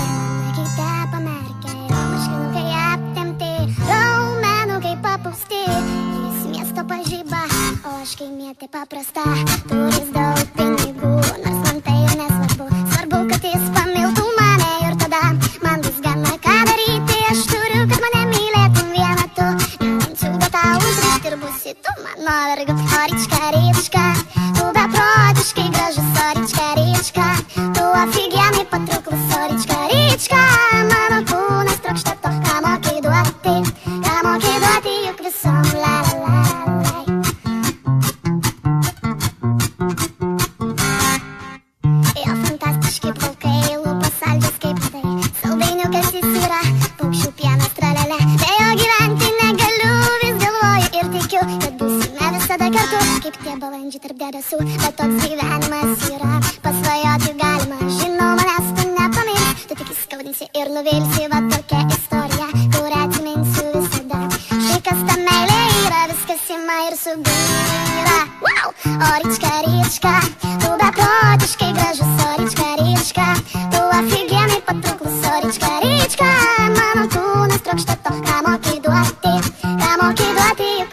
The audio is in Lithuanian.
Negi te pamerkia, romaškinukai aptemti, raumenukai papausti. Jis miesto pažyba, o aš kaimietė paprasta. Turis daug pinigų, nors man tai jau nesvarbu. Svarbu, kad jis pamiltų mane ir tada man bus gana ką daryti. Aš turiu, kad mane mylėtum vieną tu. Nemančiau, bet tau užrišti ir būsi tu mano vergu. O ryčka, ryčka, tu beprotiškai gražus. O ryčka, ryčka, tu офигенный patrauklus. O ryčka, ryčka, mano kūnas trokšta to, ką moki duoti. Ką moki duoti juk visom la la la la. Jo fantastiški plaukai, lūpos saldžios kaip tai. Saldainiukas jis yra, paukščių pienas tralele. Be jo gyventi negaliu, vis galvoju ir tikiu, kad būsime visada kartu, kaip tie balandžiai tarp debesų. Bet toks gyvenimas yra, pasvajoti galima. Žinau, manęs tu nepamirši, tu tik įskaudinsi ir nuvilsi. Va tokia istorija, kurią atsiminsiu visada. Štai kas ta meilė yra, viskas ima ir subyra. Wow! O ryčka, ryčka, tu beprotiškai gražus. O ryčka, ryčka, tu офигенный patrauklus. O ryčka, ryčka, mano kūnas trokšta to, ką moki duoti. Ką moki duoti juk